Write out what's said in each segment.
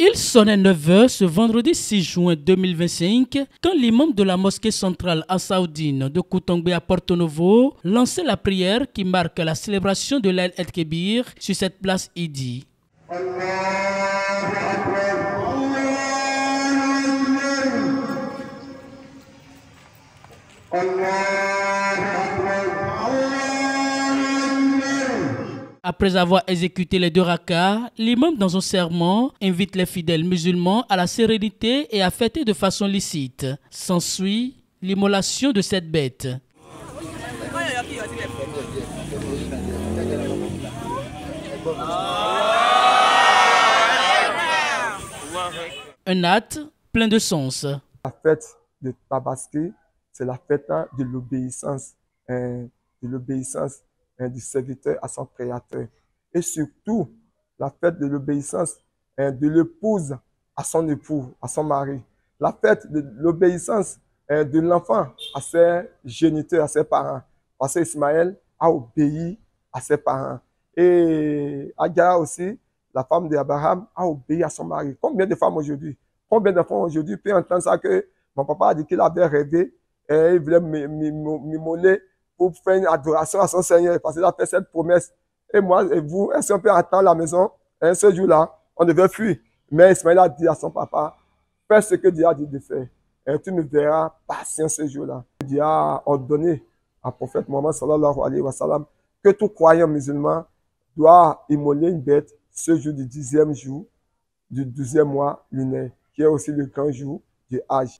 Il sonnait 9 h ce vendredi 6 juin 2025 quand l'imam de la mosquée centrale Ansaoudine de Koutongbe à Porto Novo lançait la prière qui marque la célébration de l'Aïd el-Kébir sur cette place Idi. Après avoir exécuté les 2 rakas, l'imam dans son sermon invite les fidèles musulmans à la sérénité et à fêter de façon licite. S'ensuit l'immolation de cette bête. Un acte plein de sens. La fête de Tabaski, c'est la fête de l'obéissance, du serviteur à son créateur. Et surtout, la fête de l'obéissance de l'épouse à son époux, à son mari. La fête de l'obéissance de l'enfant à ses géniteurs, à ses parents. Parce qu'Ismaël a obéi à ses parents. Et Agar aussi, la femme d'Abraham, a obéi à son mari. Combien de femmes aujourd'hui, combien d'enfants aujourd'hui peuvent entendre ça que mon papa a dit qu'il avait rêvé et il voulait m'immoler pour faire une adoration à son Seigneur, parce qu'il a fait cette promesse. Et moi et vous, est-ce qu'on peut attendre à la maison? Et ce jour-là, on devait fuir. Mais Ismaël a dit à son papa, fais ce que Dieu a dit de faire. Et tu me verras patient ce jour-là. Dieu a ordonné à prophète Mohammed sallallahu alayhi wa sallam que tout croyant musulman doit immoler une bête ce jour du 10e jour du 12e mois lunaire, qui est aussi le grand jour.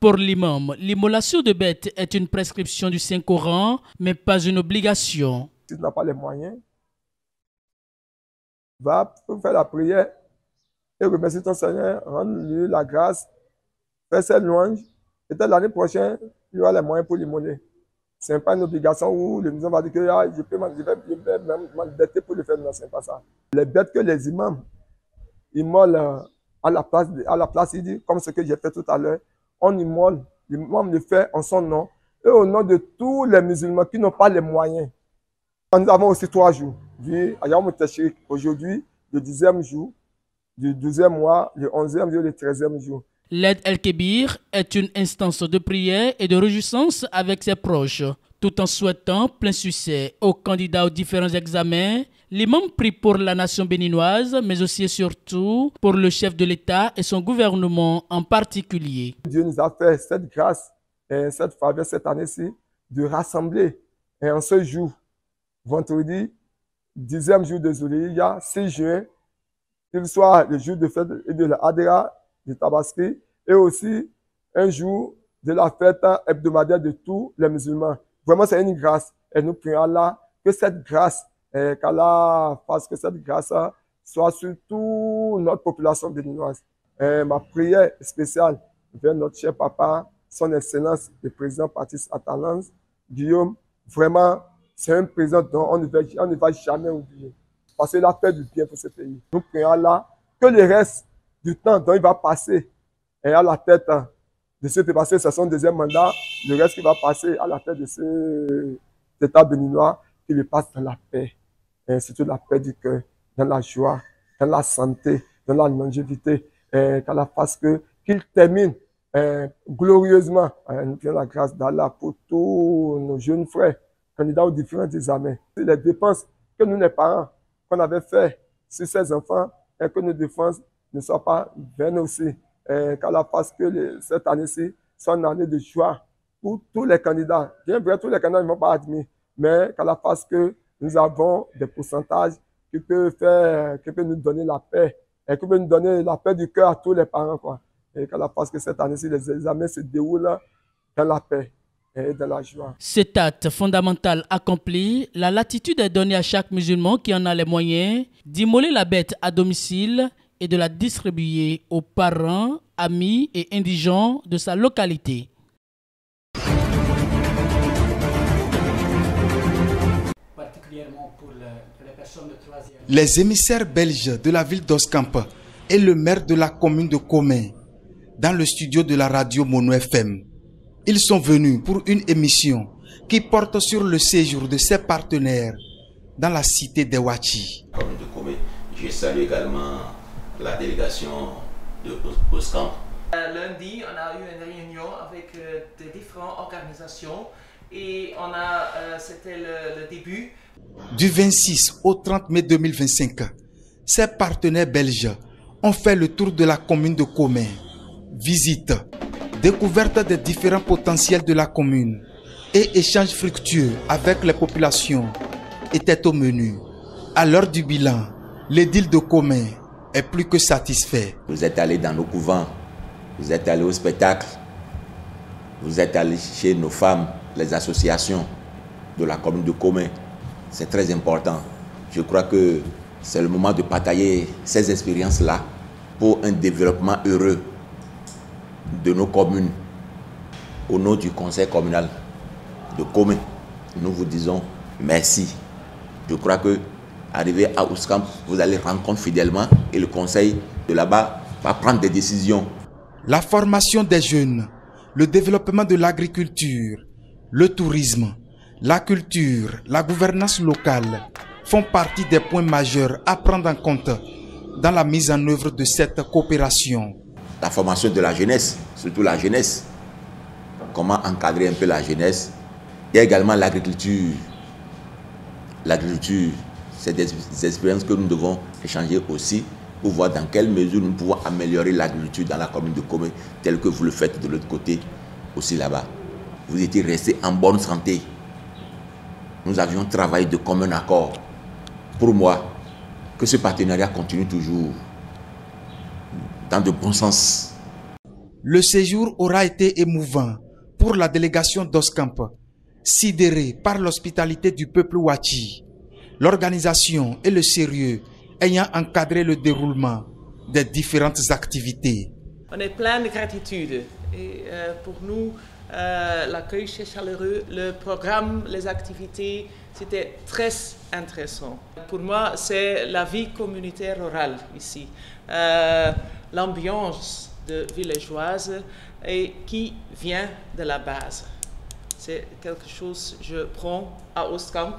Pour l'imam, l'immolation de bêtes est une prescription du Saint-Coran, mais pas une obligation. Si tu n'as pas les moyens, va faire la prière et remercie ton Seigneur, rends-lui la grâce, fais ses louanges, et peut-être l'année prochaine, il y aura les moyens pour l'immoler. Ce n'est pas une obligation où le musulman va dire que je vais m'endetter pour le faire, non, ce n'est pas ça. Les bêtes que les imams immolent à la place, il dit, comme ce que j'ai fait tout à l'heure, on immole, l'imam le fait en son nom et au nom de tous les musulmans qui n'ont pas les moyens. Nous avons aussi 3 jours. Aujourd'hui, le 10e jour, du 12e mois, le 11e jour, le 13e jour. L'Aïd el-Kébir est une instance de prière et de réjouissance avec ses proches. Tout en souhaitant plein succès aux candidats aux différents examens, l'imam prie pour la nation béninoise, mais aussi et surtout pour le chef de l'État et son gouvernement en particulier. Dieu nous a fait cette grâce et cette faveur cette année-ci de rassembler en ce jour, vendredi, 10e jour de Zulhijja, 6 juin, qu'il soit le jour de fête de l'Adra, de Tabaski, et aussi un jour de la fête hebdomadaire de tous les musulmans. Vraiment, c'est une grâce. Et nous prions Allah que cette grâce, qu'Allah fasse que cette grâce soit sur toute notre population béninoise. Ma prière spéciale vers notre cher papa, son excellence, le président Patrice Atalans, Guillaume. Vraiment, c'est un président dont on ne va jamais oublier. Parce qu'il a fait du bien pour ce pays. Nous prions Allah que le reste du temps dont il va passer et à la tête de ce qui passer, c'est son 2e mandat, le reste qui va passer à la tête de cet État béninois, qu'il le passe dans la paix, et surtout la paix du cœur, dans la joie, dans la santé, dans la longévité, et qu'Allah fasse qu'il termine glorieusement. Nous prions la grâce d'Allah pour tous nos jeunes frères, candidats aux différents examens. Les dépenses que nous, les parents, qu'on avait fait sur ces enfants, et que nos dépenses ne soient pas vaines aussi. Qu'Allah fasse que cette année-ci soit une année de joie pour tous les candidats. Bien vrai, tous les candidats ne vont pas admis, mais qu'Allah fasse que nous avons des pourcentages qui peuvent nous donner la paix, et qui peuvent nous donner la paix du cœur à tous les parents, quoi. Et qu'Allah fasse que cette année-ci, les examens se déroulent dans la paix et dans la joie. Cet acte fondamental accompli, la latitude est donnée à chaque musulman qui en a les moyens d'immoler la bête à domicile et de la distribuer aux parents, amis et indigents de sa localité. Particulièrement pour les personnes de 3e. Les émissaires belges de la ville d'Oskamp et le maire de la commune de Comé, dans le studio de la radio Mono FM. Ils sont venus pour une émission qui porte sur le séjour de ses partenaires dans la cité d'Ewachi. Je salue également la délégation de Oscamp. Lundi, on a eu une réunion avec des différentes organisations et c'était le début. Du 26 au 30 mai 2025, ces partenaires belges ont fait le tour de la commune de Comé. Visite, découverte des différents potentiels de la commune et échanges fructueux avec les populations étaient au menu. À l'heure du bilan, l'édile de Comé est plus que satisfait. Vous êtes allés dans nos couvents, vous êtes allés au spectacle, vous êtes allés chez nos femmes, les associations de la commune de Comé. C'est très important. Je crois que c'est le moment de partager ces expériences-là pour un développement heureux de nos communes. Au nom du conseil communal de Comé, nous vous disons merci. Je crois que arrivé à Oscamp, vous allez rendre compte fidèlement et le conseil de là-bas va prendre des décisions. La formation des jeunes, le développement de l'agriculture, le tourisme, la culture, la gouvernance locale font partie des points majeurs à prendre en compte dans la mise en œuvre de cette coopération. La formation de la jeunesse, surtout la jeunesse. Comment encadrer un peu la jeunesse. Il y a également l'agriculture. L'agriculture, c'est des expériences que nous devons échanger aussi pour voir dans quelle mesure nous pouvons améliorer l'agriculture dans la commune de Comé, tel que vous le faites de l'autre côté, aussi là-bas. Vous étiez restés en bonne santé. Nous avions travaillé de commun accord. Pour moi, que ce partenariat continue toujours dans de bons sens. Le séjour aura été émouvant pour la délégation d'Oscamp, sidérée par l'hospitalité du peuple Wachi, l'organisation et le sérieux ayant encadré le déroulement des différentes activités. On est plein de gratitude et pour nous, l'accueil c'est chaleureux, le programme, les activités, c'était très intéressant. Pour moi, c'est la vie communautaire rurale ici, l'ambiance de villageoise et qui vient de la base. C'est quelque chose que je prends à Oscamp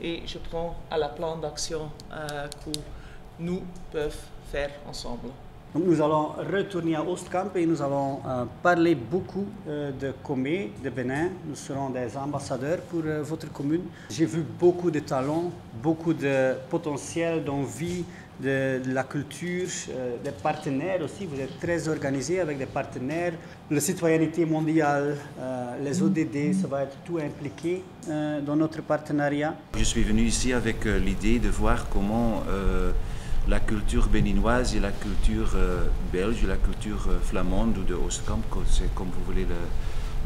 et je prends à la plan d'action que nous pouvons faire ensemble. Donc nous allons retourner à Oostkamp et nous allons parler beaucoup de Comé, de Bénin. Nous serons des ambassadeurs pour votre commune. J'ai vu beaucoup de talents, beaucoup de potentiel d'envie, de la culture, des partenaires aussi. Vous êtes très organisés avec des partenaires. La citoyenneté mondiale, les ODD, ça va être tout impliqué dans notre partenariat. Je suis venu ici avec l'idée de voir comment la culture béninoise et la culture belge, la culture flamande ou de Oscamp, c'est comme vous voulez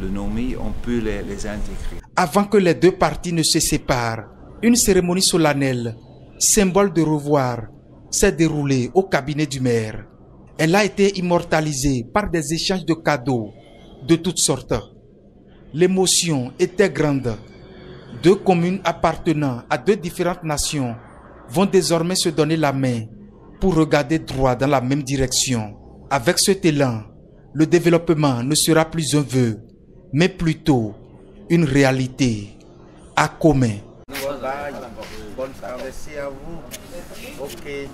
le nommer, on peut les intégrer. Avant que les deux parties ne se séparent, une cérémonie solennelle, symbole de revoir, s'est déroulée au cabinet du maire. Elle a été immortalisée par des échanges de cadeaux de toutes sortes. L'émotion était grande. Deux communes appartenant à deux différentes nations vont désormais se donner la main pour regarder droit dans la même direction. Avec cet élan, le développement ne sera plus un vœu, mais plutôt une réalité à commun. Bonne traversée à vous. Okay.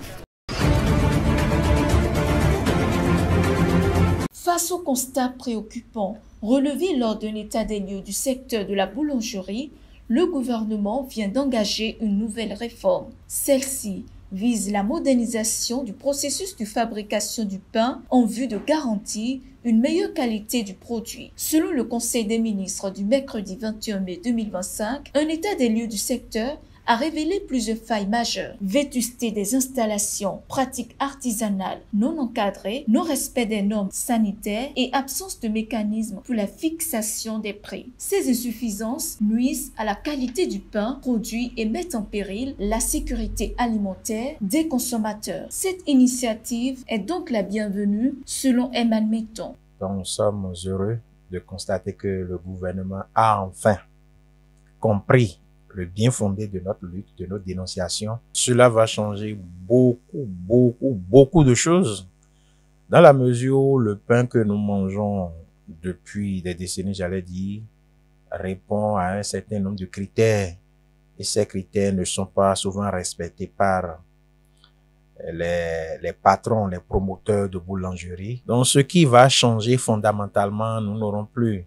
Face au constat préoccupant relevé lors d'un état des lieux du secteur de la boulangerie, le gouvernement vient d'engager une nouvelle réforme. Celle-ci vise la modernisation du processus de fabrication du pain en vue de garantir une meilleure qualité du produit. Selon le Conseil des ministres du mercredi 21 mai 2025, un état des lieux du secteur a révélé plusieurs failles majeures: vétusté des installations, pratiques artisanales non encadrées, non-respect des normes sanitaires et absence de mécanismes pour la fixation des prix. Ces insuffisances nuisent à la qualité du pain produit et mettent en péril la sécurité alimentaire des consommateurs. Cette initiative est donc la bienvenue selon Emmanuel Metton. Donc nous sommes heureux de constater que le gouvernement a enfin compris le bien fondé de notre lutte, de notre dénonciation. Cela va changer beaucoup de choses, dans la mesure où le pain que nous mangeons depuis des décennies, j'allais dire, répond à un certain nombre de critères. Et ces critères ne sont pas souvent respectés par les patrons, les promoteurs de boulangerie. Donc, ce qui va changer fondamentalement, nous n'aurons plus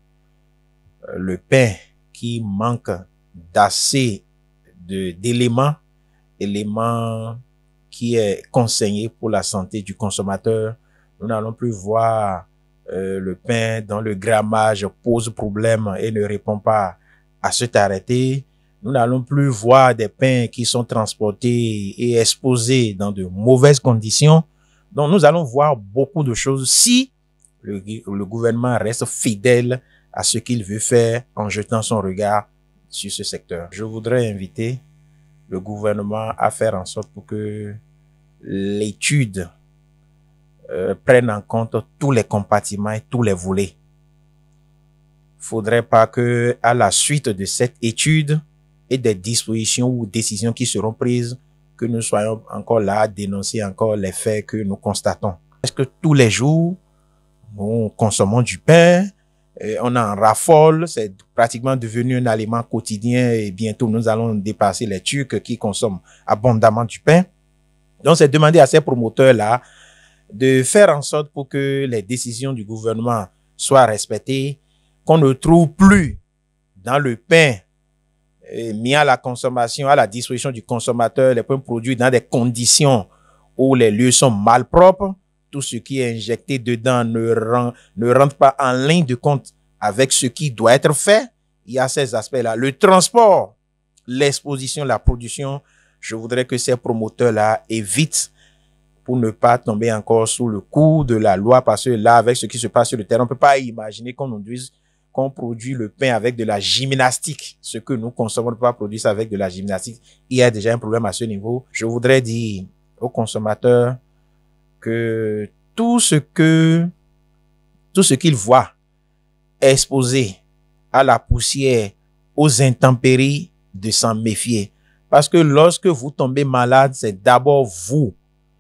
le pain qui manque d'assez d'éléments qui est conseillé pour la santé du consommateur. Nous n'allons plus voir le pain dont le grammage pose problème et ne répond pas à cet arrêté. Nous n'allons plus voir des pains qui sont transportés et exposés dans de mauvaises conditions. Donc, nous allons voir beaucoup de choses si le gouvernement reste fidèle à ce qu'il veut faire en jetant son regard sur ce secteur. Je voudrais inviter le gouvernement à faire en sorte pour que l'étude prenne en compte tous les compartiments et tous les volets. Il ne faudrait pas que, à la suite de cette étude et des dispositions ou décisions qui seront prises, que nous soyons encore là à dénoncer encore les faits que nous constatons. Est-ce que tous les jours, nous consommons du pain, on en raffole, c'est pratiquement devenu un aliment quotidien et bientôt nous allons dépasser les Turcs qui consomment abondamment du pain. Donc, c'est demander à ces promoteurs-là de faire en sorte pour que les décisions du gouvernement soient respectées, qu'on ne trouve plus dans le pain mis à la consommation, à la disposition du consommateur, les pains produits dans des conditions où les lieux sont malpropres. Tout ce qui est injecté dedans ne rentre pas en ligne de compte avec ce qui doit être fait. Il y a ces aspects-là. Le transport, l'exposition, la production, je voudrais que ces promoteurs-là évitent pour ne pas tomber encore sous le coup de la loi, parce que là, avec ce qui se passe sur le terrain, on ne peut pas imaginer qu'on produit le pain avec de la gymnastique. Ce que nous consommons, on ne peut pas produire ça avec de la gymnastique. Il y a déjà un problème à ce niveau. Je voudrais dire aux consommateurs que tout ce qu'ils voient exposé à la poussière, aux intempéries, de s'en méfier. Parce que lorsque vous tombez malade, c'est d'abord vous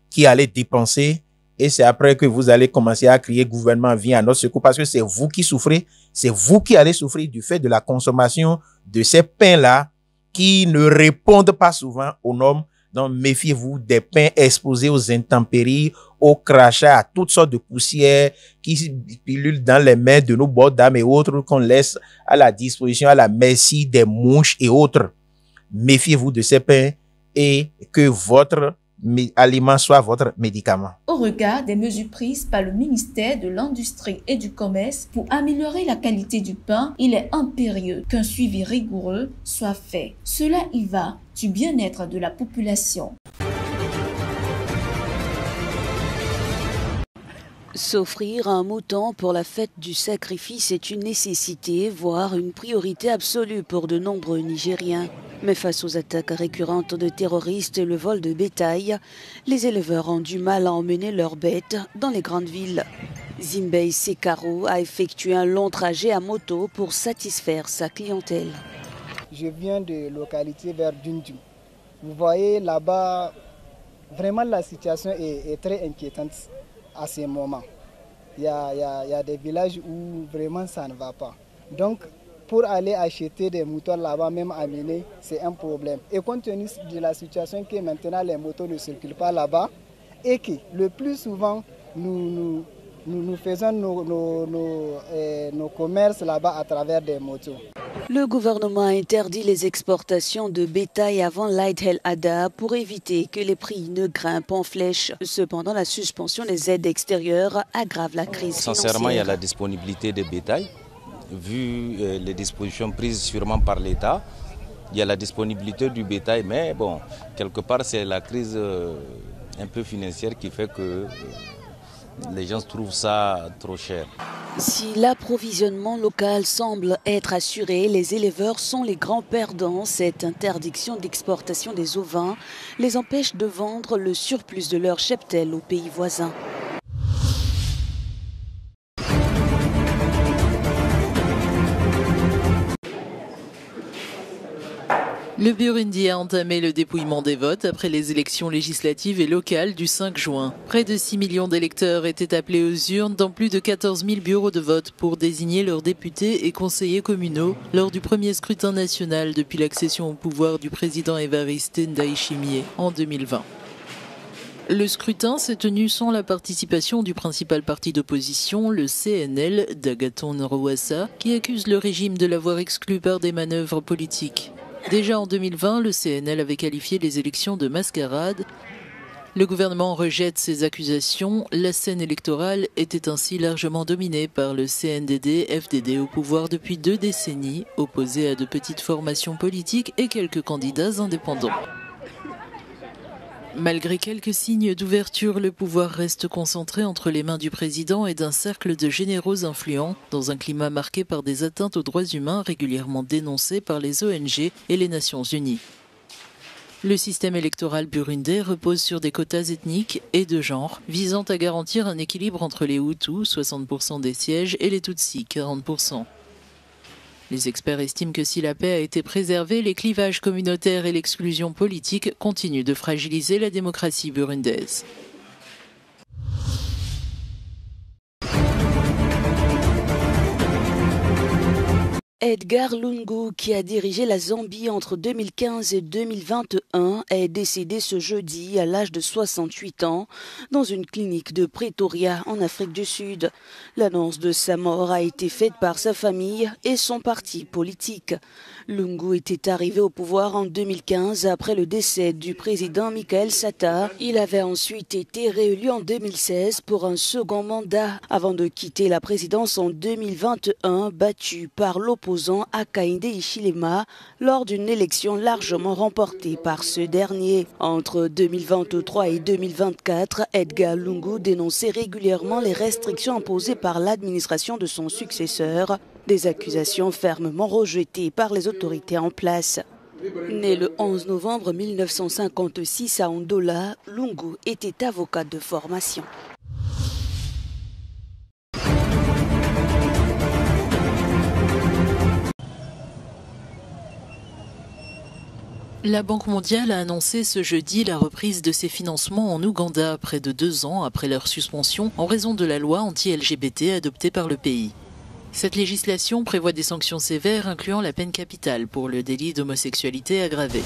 qui allez dépenser et c'est après que vous allez commencer à crier gouvernement viens à notre secours, parce que c'est vous qui souffrez, c'est vous qui allez souffrir du fait de la consommation de ces pains-là qui ne répondent pas souvent aux normes. Donc, méfiez-vous des pains exposés aux intempéries, aux crachats, à toutes sortes de poussières qui pilulent dans les mains de nos bords d'âme et autres qu'on laisse à la disposition, à la merci des mouches et autres. Méfiez-vous de ces pains et que votre aliment soit votre médicament. Au regard des mesures prises par le ministère de l'Industrie et du Commerce pour améliorer la qualité du pain, il est impérieux qu'un suivi rigoureux soit fait. Cela y va du bien-être de la population. S'offrir un mouton pour la fête du sacrifice est une nécessité, voire une priorité absolue pour de nombreux Nigériens. Mais face aux attaques récurrentes de terroristes et le vol de bétail, les éleveurs ont du mal à emmener leurs bêtes dans les grandes villes. Zimbei Sekaro a effectué un long trajet à moto pour satisfaire sa clientèle. Je viens de localité vers Dundum. Vous voyez là-bas, vraiment la situation est très inquiétante à ces moments. Il y a des villages où vraiment ça ne va pas. Donc, pour aller acheter des moutons là-bas, même amener, c'est un problème. Et compte tenu de la situation que maintenant les motos ne circulent pas là-bas et que le plus souvent nous faisons nos commerces là-bas à travers des motos. Le gouvernement a interdit les exportations de bétail avant l'Aïd el-Adha pour éviter que les prix ne grimpent en flèche. Cependant, la suspension des aides extérieures aggrave la crise financière. Sincèrement, il y a la disponibilité de bétail. Vu les dispositions prises sûrement par l'État, il y a la disponibilité du bétail, mais bon, quelque part c'est la crise un peu financière qui fait que les gens trouvent ça trop cher. Si l'approvisionnement local semble être assuré, les éleveurs sont les grands perdants. Cette interdiction d'exportation des ovins les empêche de vendre le surplus de leur cheptel aux pays voisins. Le Burundi a entamé le dépouillement des votes après les élections législatives et locales du 5 juin. Près de 6 millions d'électeurs étaient appelés aux urnes dans plus de 14 000 bureaux de vote pour désigner leurs députés et conseillers communaux lors du premier scrutin national depuis l'accession au pouvoir du président Évariste Ndayishimiye en 2020. Le scrutin s'est tenu sans la participation du principal parti d'opposition, le CNL d'Agathon Rwasa, qui accuse le régime de l'avoir exclu par des manœuvres politiques. Déjà en 2020, le CNL avait qualifié les élections de mascarade. Le gouvernement rejette ces accusations. La scène électorale était ainsi largement dominée par le CNDD-FDD au pouvoir depuis 2 décennies, opposé à de petites formations politiques et quelques candidats indépendants. Malgré quelques signes d'ouverture, le pouvoir reste concentré entre les mains du président et d'un cercle de généraux influents, dans un climat marqué par des atteintes aux droits humains régulièrement dénoncées par les ONG et les Nations Unies. Le système électoral burundais repose sur des quotas ethniques et de genre, visant à garantir un équilibre entre les Hutus, 60% des sièges, et les Tutsis, 40%. Les experts estiment que si la paix a été préservée, les clivages communautaires et l'exclusion politique continuent de fragiliser la démocratie burundaise. Edgar Lungu, qui a dirigé la Zambie entre 2015 et 2021, est décédé ce jeudi à l'âge de 68 ans dans une clinique de Pretoria en Afrique du Sud. L'annonce de sa mort a été faite par sa famille et son parti politique. Lungu était arrivé au pouvoir en 2015 après le décès du président Michael Sata. Il avait ensuite été réélu en 2016 pour un second mandat avant de quitter la présidence en 2021, battu par l'opposant Hakainde Hichilema lors d'une élection largement remportée par ce dernier. Entre 2023 et 2024, Edgar Lungu dénonçait régulièrement les restrictions imposées par l'administration de son successeur, des accusations fermement rejetées par les autorités en place. Né le 11 novembre 1956 à Ndola, Lungu était avocat de formation. La Banque mondiale a annoncé ce jeudi la reprise de ses financements en Ouganda près de 2 ans après leur suspension en raison de la loi anti-LGBT adoptée par le pays. Cette législation prévoit des sanctions sévères incluant la peine capitale pour le délit d'homosexualité aggravé.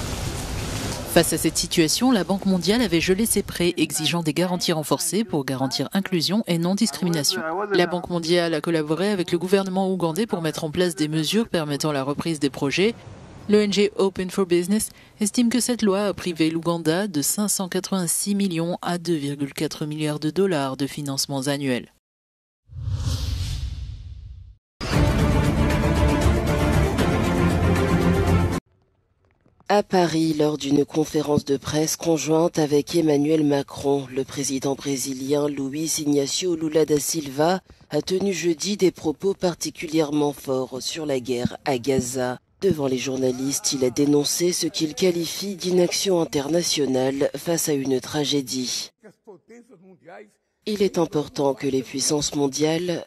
Face à cette situation, la Banque mondiale avait gelé ses prêts, exigeant des garanties renforcées pour garantir inclusion et non-discrimination. La Banque mondiale a collaboré avec le gouvernement ougandais pour mettre en place des mesures permettant la reprise des projets. L'ONG Open for Business estime que cette loi a privé l'Ouganda de 586 millions à 2,4 milliards de dollars de financements annuels. À Paris, lors d'une conférence de presse conjointe avec Emmanuel Macron, le président brésilien Luiz Inácio Lula da Silva a tenu jeudi des propos particulièrement forts sur la guerre à Gaza. Devant les journalistes, il a dénoncé ce qu'il qualifie d'inaction internationale face à une tragédie. Il est important que les puissances mondiales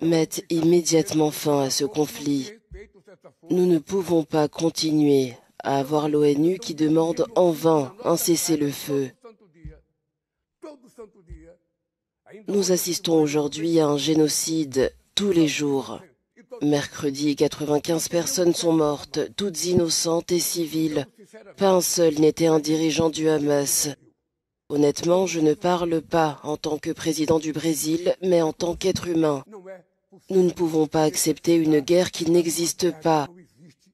mettent immédiatement fin à ce conflit. Nous ne pouvons pas continuer à avoir l'ONU qui demande en vain un cessez-le-feu. Nous assistons aujourd'hui à un génocide tous les jours. Mercredi, 95 personnes sont mortes, toutes innocentes et civiles. Pas un seul n'était un dirigeant du Hamas. Honnêtement, je ne parle pas en tant que président du Brésil, mais en tant qu'être humain. Nous ne pouvons pas accepter une guerre qui n'existe pas,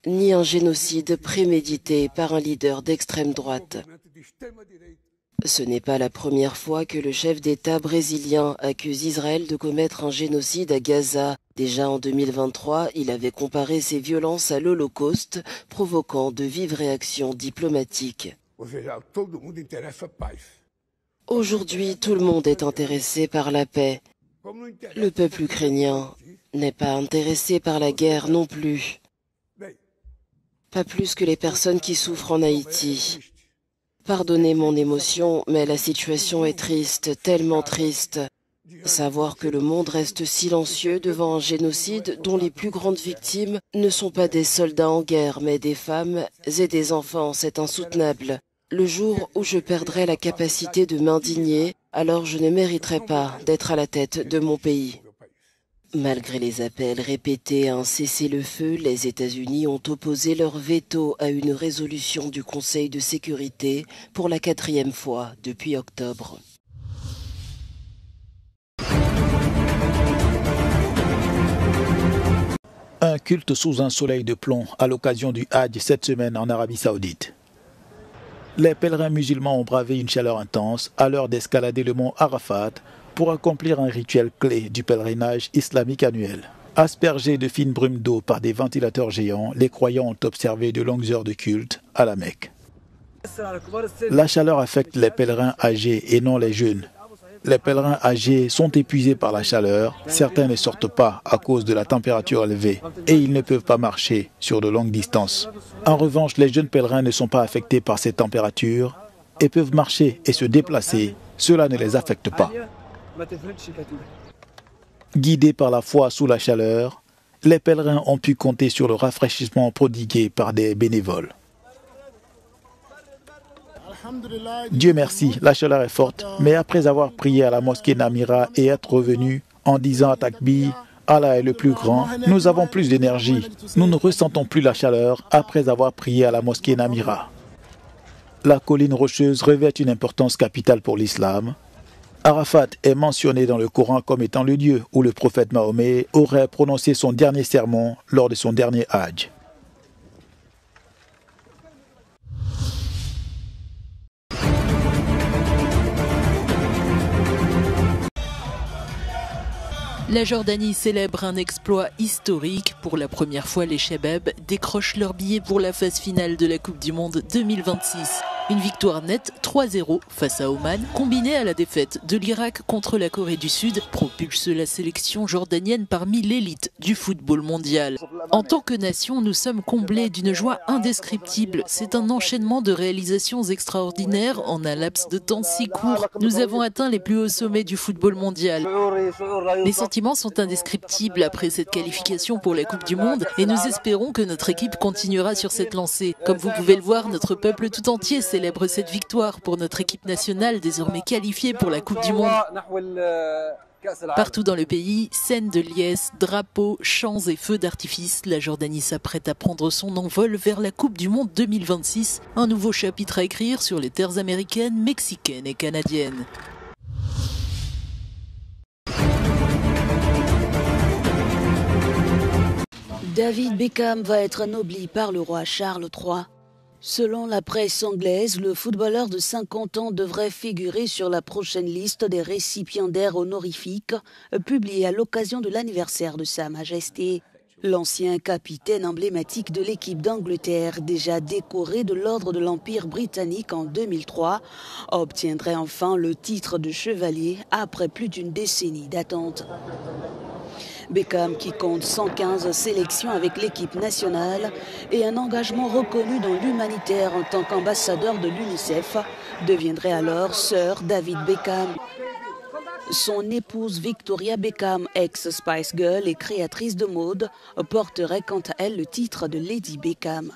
ni un génocide prémédité par un leader d'extrême droite. Ce n'est pas la première fois que le chef d'État brésilien accuse Israël de commettre un génocide à Gaza. Déjà en 2023, il avait comparé ces violences à l'Holocauste, provoquant de vives réactions diplomatiques. Aujourd'hui, tout le monde est intéressé par la paix. Le peuple ukrainien n'est pas intéressé par la guerre non plus. Pas plus que les personnes qui souffrent en Haïti. Pardonnez mon émotion, mais la situation est triste, tellement triste. Savoir que le monde reste silencieux devant un génocide dont les plus grandes victimes ne sont pas des soldats en guerre, mais des femmes et des enfants, c'est insoutenable. Le jour où je perdrai la capacité de m'indigner, alors je ne mériterai pas d'être à la tête de mon pays. Malgré les appels répétés à un cessez-le-feu, les États-Unis ont opposé leur veto à une résolution du Conseil de sécurité pour la 4e fois depuis octobre. Un culte sous un soleil de plomb à l'occasion du Hajj cette semaine en Arabie Saoudite. Les pèlerins musulmans ont bravé une chaleur intense à l'heure d'escalader le mont Arafat pour accomplir un rituel clé du pèlerinage islamique annuel. Aspergés de fines brumes d'eau par des ventilateurs géants, les croyants ont observé de longues heures de culte à la Mecque. La chaleur affecte les pèlerins âgés et non les jeunes. Les pèlerins âgés sont épuisés par la chaleur, certains ne sortent pas à cause de la température élevée et ils ne peuvent pas marcher sur de longues distances. En revanche, les jeunes pèlerins ne sont pas affectés par ces températures et peuvent marcher et se déplacer, cela ne les affecte pas. Guidés par la foi sous la chaleur, les pèlerins ont pu compter sur le rafraîchissement prodigué par des bénévoles. Dieu merci, la chaleur est forte, mais après avoir prié à la mosquée Namira et être revenu en disant à Takbir, Allah est le plus grand, nous avons plus d'énergie. Nous ne ressentons plus la chaleur après avoir prié à la mosquée Namira. La colline rocheuse revêt une importance capitale pour l'islam. Arafat est mentionné dans le Coran comme étant le lieu où le prophète Mahomet aurait prononcé son dernier sermon lors de son dernier Hajj. La Jordanie célèbre un exploit historique. Pour la première fois, les Chabab décrochent leur billet pour la phase finale de la Coupe du Monde 2026. Une victoire nette 3-0 face à Oman, combinée à la défaite de l'Irak contre la Corée du Sud, propulse la sélection jordanienne parmi l'élite du football mondial. En tant que nation, nous sommes comblés d'une joie indescriptible. C'est un enchaînement de réalisations extraordinaires en un laps de temps si court. Nous avons atteint les plus hauts sommets du football mondial. Les sentiments sont indescriptibles après cette qualification pour la Coupe du Monde et nous espérons que notre équipe continuera sur cette lancée. Comme vous pouvez le voir, notre peuple tout entier célèbre cette victoire pour notre équipe nationale désormais qualifiée pour la Coupe du Monde. Partout dans le pays, scènes de liesse, drapeaux, chants et feux d'artifice, la Jordanie s'apprête à prendre son envol vers la Coupe du Monde 2026, un nouveau chapitre à écrire sur les terres américaines, mexicaines et canadiennes. David Beckham va être anobli par le roi Charles III. Selon la presse anglaise, le footballeur de 50 ans devrait figurer sur la prochaine liste des récipiendaires honorifiques publiée à l'occasion de l'anniversaire de Sa Majesté. L'ancien capitaine emblématique de l'équipe d'Angleterre, déjà décoré de l'ordre de l'Empire britannique en 2003, obtiendrait enfin le titre de chevalier après plus d'une décennie d'attente. Beckham, qui compte 115 sélections avec l'équipe nationale et un engagement reconnu dans l'humanitaire en tant qu'ambassadeur de l'UNICEF, deviendrait alors Sir David Beckham. Son épouse Victoria Beckham, ex-Spice Girl et créatrice de mode, porterait quant à elle le titre de Lady Beckham.